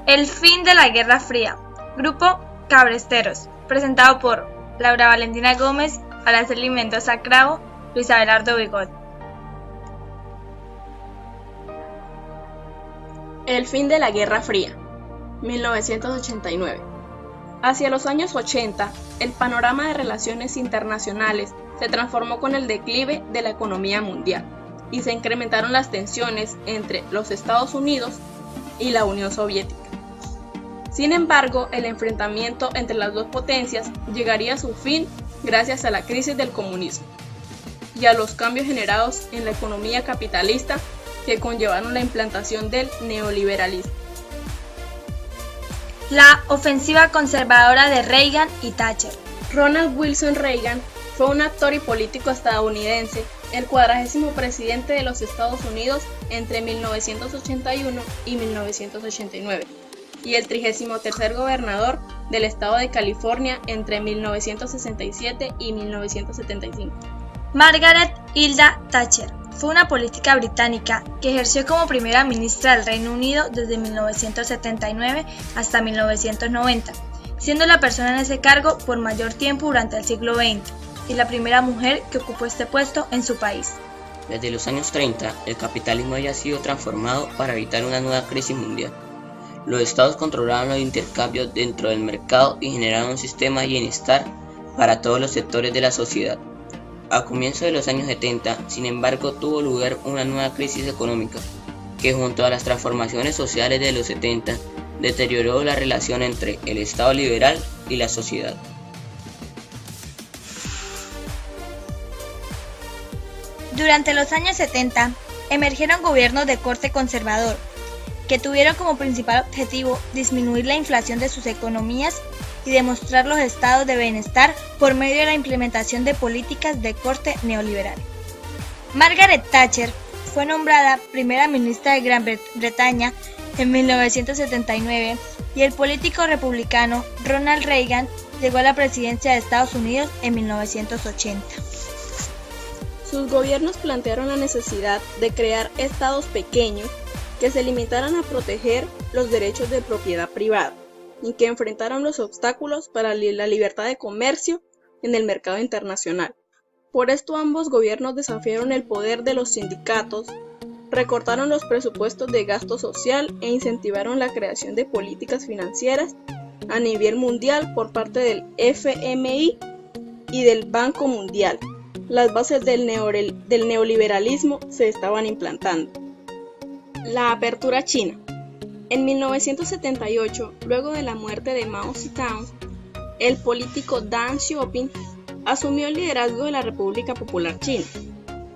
El fin de la Guerra Fría. Grupo Cabresteros. Presentado por Laura Valentina Gómez, Araceli Mendoza Cravo, Luis Abelardo Bigot. El fin de la Guerra Fría, 1989. Hacia los años 80, el panorama de relaciones internacionales se transformó con el declive de la economía mundial y se incrementaron las tensiones entre los Estados Unidos y la Unión Soviética. Sin embargo, el enfrentamiento entre las dos potencias llegaría a su fin gracias a la crisis del comunismo y a los cambios generados en la economía capitalista que conllevaron la implantación del neoliberalismo. La ofensiva conservadora de Reagan y Thatcher. Ronald Wilson Reagan fue un actor y político estadounidense, el 40º presidente de los Estados Unidos entre 1981 y 1989, y el 33º gobernador del estado de California entre 1967 y 1975. Margaret Hilda Thatcher fue una política británica que ejerció como primera ministra del Reino Unido desde 1979 hasta 1990, siendo la persona en ese cargo por mayor tiempo durante el siglo XX y la primera mujer que ocupó este puesto en su país. Desde los años 30, el capitalismo había sido transformado para evitar una nueva crisis mundial. Los estados controlaban los intercambios dentro del mercado y generaron un sistema de bienestar para todos los sectores de la sociedad. A comienzos de los años 70, sin embargo, tuvo lugar una nueva crisis económica, que junto a las transformaciones sociales de los 70, deterioró la relación entre el Estado liberal y la sociedad. Durante los años 70, emergieron gobiernos de corte conservador, que tuvieron como principal objetivo disminuir la inflación de sus economías y demostrar los estados de bienestar por medio de la implementación de políticas de corte neoliberal. Margaret Thatcher fue nombrada primera ministra de Gran Bretaña en 1979 y el político republicano Ronald Reagan llegó a la presidencia de Estados Unidos en 1980. Sus gobiernos plantearon la necesidad de crear estados pequeños que se limitaran a proteger los derechos de propiedad privada y que enfrentaran los obstáculos para la libertad de comercio en el mercado internacional. Por esto ambos gobiernos desafiaron el poder de los sindicatos, recortaron los presupuestos de gasto social e incentivaron la creación de políticas financieras a nivel mundial por parte del FMI y del Banco Mundial. Las bases del neoliberalismo se estaban implantando. La apertura china. En 1978, luego de la muerte de Mao Zedong, el político Deng Xiaoping asumió el liderazgo de la República Popular China.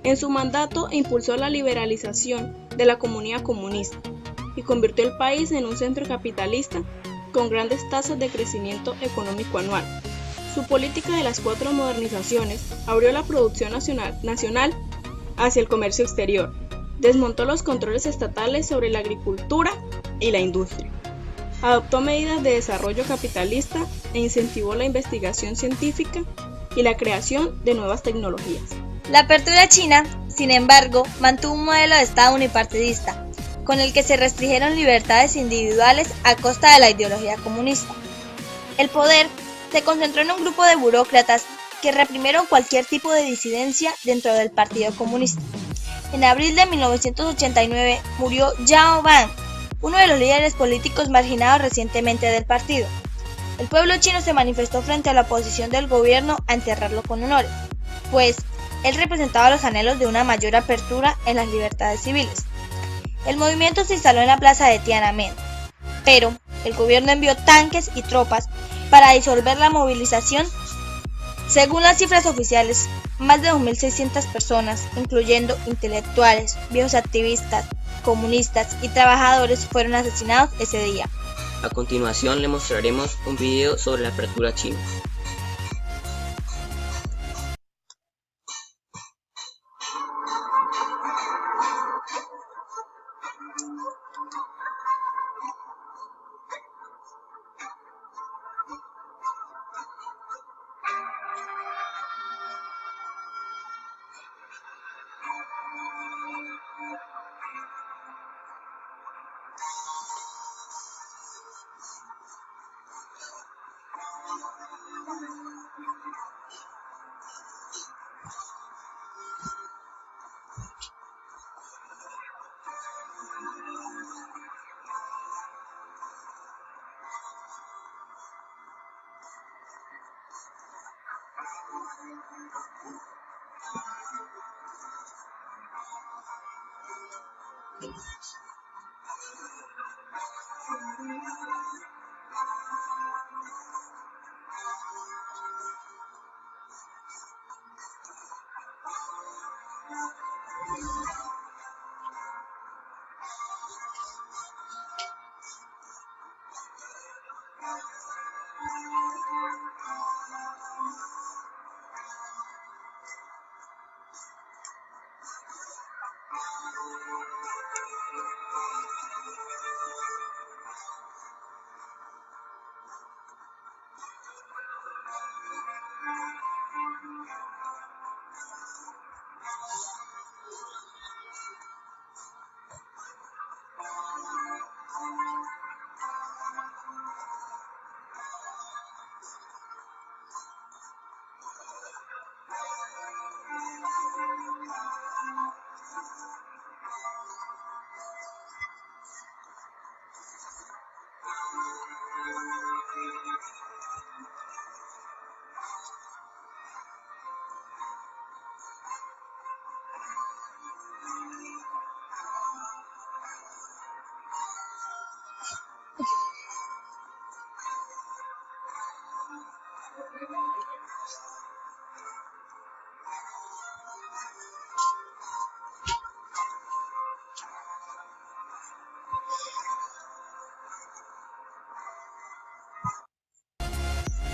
En su mandato impulsó la liberalización de la economía comunista y convirtió el país en un centro capitalista con grandes tasas de crecimiento económico anual. Su política de las 4 modernizaciones abrió la producción nacional hacia el comercio exterior, desmontó los controles estatales sobre la agricultura y la industria, adoptó medidas de desarrollo capitalista e incentivó la investigación científica y la creación de nuevas tecnologías. La apertura china, sin embargo, mantuvo un modelo de Estado unipartidista, con el que se restringieron libertades individuales a costa de la ideología comunista. El poder se concentró en un grupo de burócratas que reprimieron cualquier tipo de disidencia dentro del Partido Comunista. En abril de 1989 murió Zhao Ban, uno de los líderes políticos marginados recientemente del partido. El pueblo chino se manifestó frente a la oposición del gobierno a enterrarlo con honores, pues él representaba los anhelos de una mayor apertura en las libertades civiles. El movimiento se instaló en la plaza de Tiananmen, pero el gobierno envió tanques y tropas para disolver la movilización. Según las cifras oficiales, más de 2.600 personas, incluyendo intelectuales, viejos activistas, comunistas y trabajadores, fueron asesinados ese día. A continuación le mostraremos un video sobre la apertura china.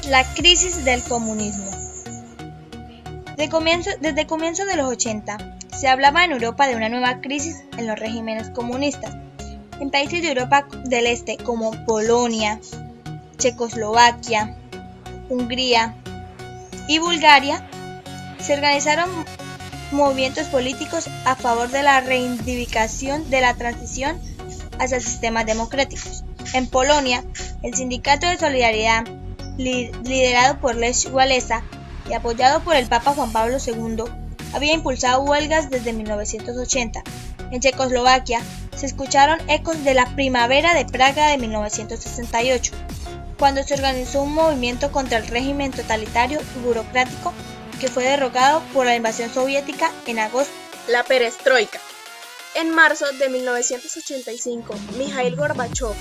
La crisis del comunismo. Desde comienzo de los 80, se hablaba en Europa de una nueva crisis en los regímenes comunistas. En países de Europa del Este como Polonia, Checoslovaquia, Hungría y Bulgaria, se organizaron movimientos políticos a favor de la reivindicación de la transición hacia sistemas democráticos. En Polonia, el Sindicato de Solidaridad, liderado por Lech Walesa y apoyado por el Papa Juan Pablo II, había impulsado huelgas desde 1980. En Checoslovaquia se escucharon ecos de la Primavera de Praga de 1968, cuando se organizó un movimiento contra el régimen totalitario y burocrático que fue derrocado por la invasión soviética en agosto. La perestroika. En marzo de 1985, Mikhail Gorbachov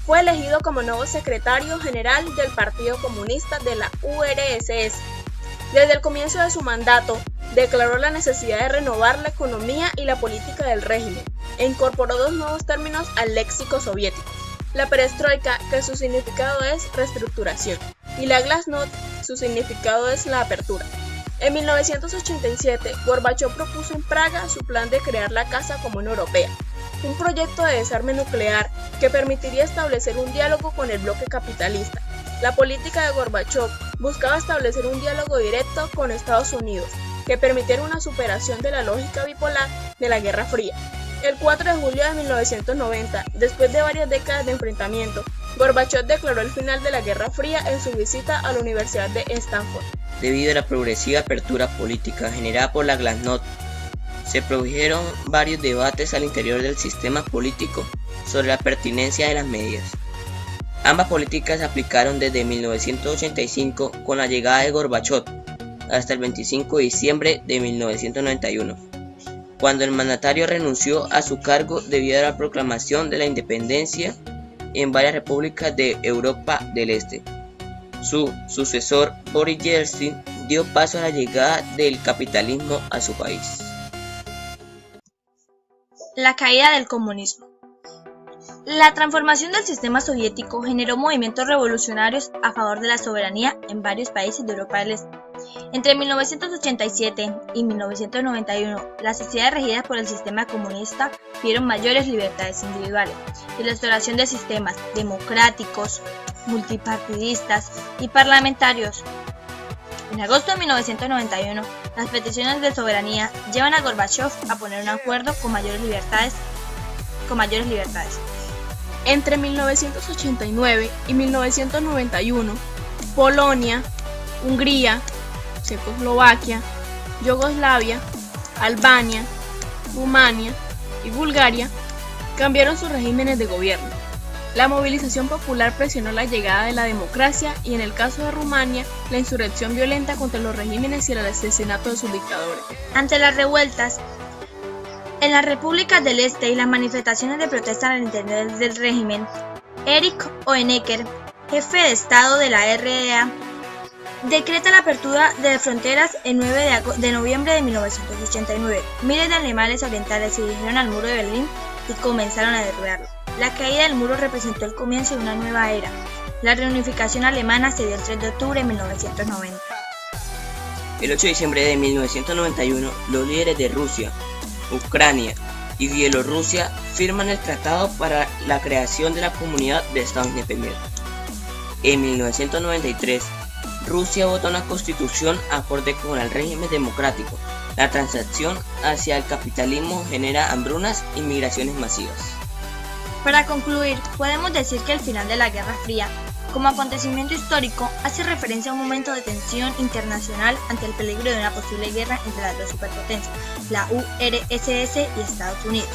fue elegido como nuevo secretario general del Partido Comunista de la URSS. Desde el comienzo de su mandato, declaró la necesidad de renovar la economía y la política del régimen e incorporó dos nuevos términos al léxico soviético: la perestroika, que su significado es reestructuración, y la glasnost, su significado es la apertura. En 1987, Gorbachov propuso en Praga su plan de crear la Casa Común Europea, un proyecto de desarme nuclear que permitiría establecer un diálogo con el bloque capitalista. La política de Gorbachov buscaba establecer un diálogo directo con Estados Unidos, que permitiera una superación de la lógica bipolar de la Guerra Fría. El 4 de julio de 1990, después de varias décadas de enfrentamiento, Gorbachov declaró el final de la Guerra Fría en su visita a la Universidad de Stanford. Debido a la progresiva apertura política generada por la glasnost, se produjeron varios debates al interior del sistema político sobre la pertinencia de las medidas. Ambas políticas se aplicaron desde 1985 con la llegada de Gorbachov hasta el 25 de diciembre de 1991, cuando el mandatario renunció a su cargo debido a la proclamación de la independencia en varias repúblicas de Europa del Este. Su sucesor, Boris Yeltsin, dio paso a la llegada del capitalismo a su país. La caída del comunismo. La transformación del sistema soviético generó movimientos revolucionarios a favor de la soberanía en varios países de Europa del Este. Entre 1987 y 1991, las sociedades regidas por el sistema comunista vieron mayores libertades individuales y la instauración de sistemas democráticos, multipartidistas y parlamentarios. En agosto de 1991, las peticiones de soberanía llevan a Gorbachov a poner un acuerdo con mayores libertades. Entre 1989 y 1991, Polonia, Hungría, Checoslovaquia, Yugoslavia, Albania, Rumania y Bulgaria cambiaron sus regímenes de gobierno. La movilización popular presionó la llegada de la democracia y, en el caso de Rumania, la insurrección violenta contra los regímenes y el asesinato de sus dictadores. Ante las revueltas en las repúblicas del este y las manifestaciones de protesta al interior del régimen, Erich Honecker, jefe de Estado de la RDA, decreta la apertura de fronteras el 9 de noviembre de 1989. Miles de alemanes orientales se dirigieron al muro de Berlín y comenzaron a derribarlo. La caída del muro representó el comienzo de una nueva era. La reunificación alemana se dio el 3 de octubre de 1990. El 8 de diciembre de 1991, los líderes de Rusia, Ucrania y Bielorrusia firman el Tratado para la creación de la Comunidad de Estados Independientes. En 1993, Rusia vota una constitución acorde con el régimen democrático. La transición hacia el capitalismo genera hambrunas y migraciones masivas. Para concluir, podemos decir que el final de la Guerra Fría, como acontecimiento histórico, hace referencia a un momento de tensión internacional ante el peligro de una posible guerra entre las dos superpotencias, la URSS y Estados Unidos.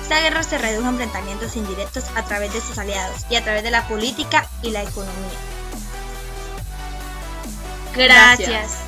Esta guerra se redujo a enfrentamientos indirectos a través de sus aliados y a través de la política y la economía. Gracias.